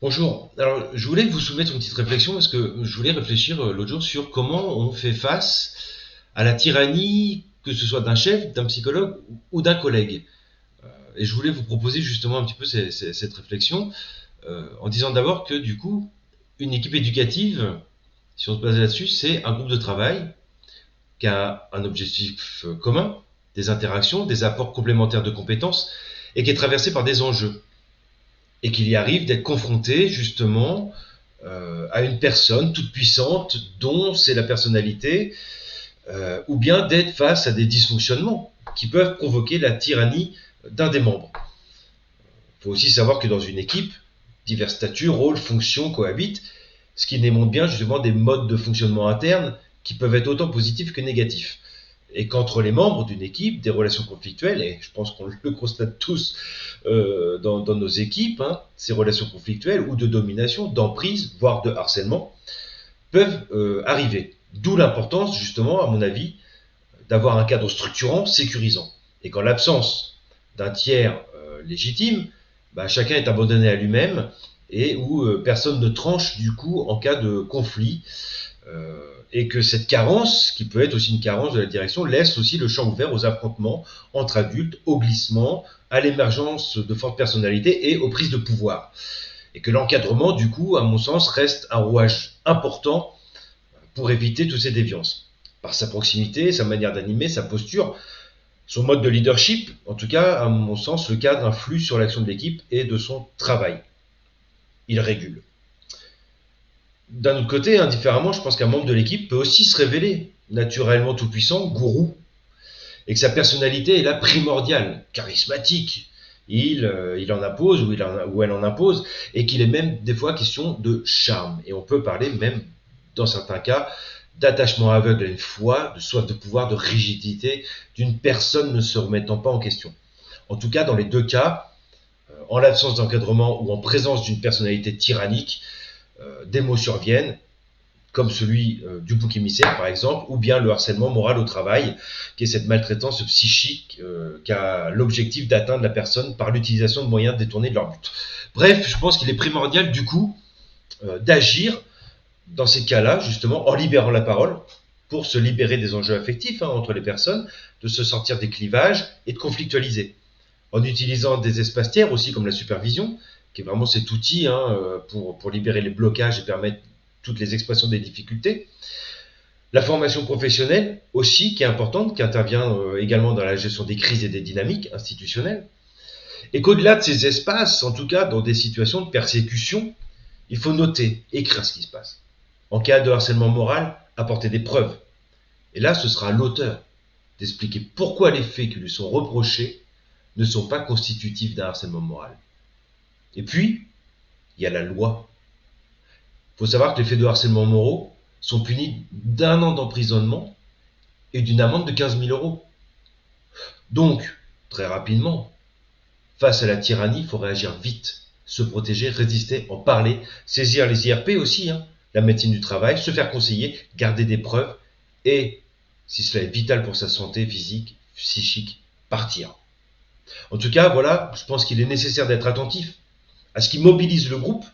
Bonjour. Alors, je voulais vous soumettre une petite réflexion parce que je voulais réfléchir l'autre jour sur comment on fait face à la tyrannie, que ce soit d'un chef, d'un psychologue ou d'un collègue. Et je voulais vous proposer justement un petit peu cette réflexion en disant d'abord que du coup, une équipe éducative, si on se base là-dessus, c'est un groupe de travail qui a un objectif commun, des interactions, des apports complémentaires de compétences et qui est traversé par des enjeux. Et qu'il y arrive d'être confronté justement à une personne toute puissante dont c'est la personnalité, ou bien d'être face à des dysfonctionnements qui peuvent provoquer la tyrannie d'un des membres. Il faut aussi savoir que dans une équipe, divers statuts, rôles, fonctions cohabitent, ce qui démontre bien justement des modes de fonctionnement internes qui peuvent être autant positifs que négatifs. Et qu'entre les membres d'une équipe, des relations conflictuelles, et je pense qu'on le constate tous dans nos équipes, hein, ces relations conflictuelles ou de domination, d'emprise, voire de harcèlement, peuvent arriver. D'où l'importance, justement, à mon avis, d'avoir un cadre structurant, sécurisant. Et qu'en l'absence d'un tiers légitime, bah, chacun est abandonné à lui-même et où personne ne tranche du coup en cas de conflit. Et que cette carence, qui peut être aussi une carence de la direction, laisse aussi le champ ouvert aux affrontements entre adultes, au glissement, à l'émergence de fortes personnalités et aux prises de pouvoir. Et que l'encadrement, du coup, à mon sens, reste un rouage important pour éviter toutes ces déviances. Par sa proximité, sa manière d'animer, sa posture, son mode de leadership, en tout cas, à mon sens, le cadre influe sur l'action de l'équipe et de son travail. Il régule. D'un autre côté, indifféremment, je pense qu'un membre de l'équipe peut aussi se révéler naturellement tout-puissant, gourou, et que sa personnalité est là primordiale, charismatique. Il en impose ou elle en impose, et qu'il est même des fois question de charme. Et on peut parler même, dans certains cas, d'attachement aveugle à une foi, de soif de pouvoir, de rigidité d'une personne ne se remettant pas en question. En tout cas, dans les deux cas, en l'absence d'encadrement ou en présence d'une personnalité tyrannique, des mots surviennent, comme celui du bouc émissaire par exemple, ou bien le harcèlement moral au travail, qui est cette maltraitance psychique qui a l'objectif d'atteindre la personne par l'utilisation de moyens détournés de leur but. Bref, je pense qu'il est primordial du coup d'agir dans ces cas-là, justement, en libérant la parole, pour se libérer des enjeux affectifs entre les personnes, de se sortir des clivages et de conflictualiser. En utilisant des espaces tiers aussi, comme la supervision, qui est vraiment cet outil pour libérer les blocages et permettre toutes les expressions des difficultés. La formation professionnelle aussi, qui est importante, qui intervient également dans la gestion des crises et des dynamiques institutionnelles. Et qu'au-delà de ces espaces, en tout cas dans des situations de persécution, il faut noter, écrire ce qui se passe. En cas de harcèlement moral, apporter des preuves. Et là, ce sera à l'auteur d'expliquer pourquoi les faits qui lui sont reprochés ne sont pas constitutifs d'un harcèlement moral. Et puis, il y a la loi. Il faut savoir que les faits de harcèlement moraux sont punis d'un an d'emprisonnement et d'une amende de 15 000 euros. Donc, très rapidement, face à la tyrannie, il faut réagir vite, se protéger, résister, en parler, saisir les IRP aussi, la médecine du travail, se faire conseiller, garder des preuves et, si cela est vital pour sa santé physique, psychique, partir. En tout cas, voilà, je pense qu'il est nécessaire d'être attentif à ce qui mobilise le groupe,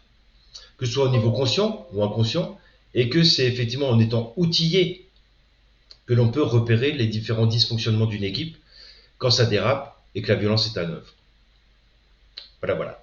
que ce soit au niveau conscient ou inconscient, et que c'est effectivement en étant outillé que l'on peut repérer les différents dysfonctionnements d'une équipe quand ça dérape et que la violence est à l'œuvre. Voilà, voilà.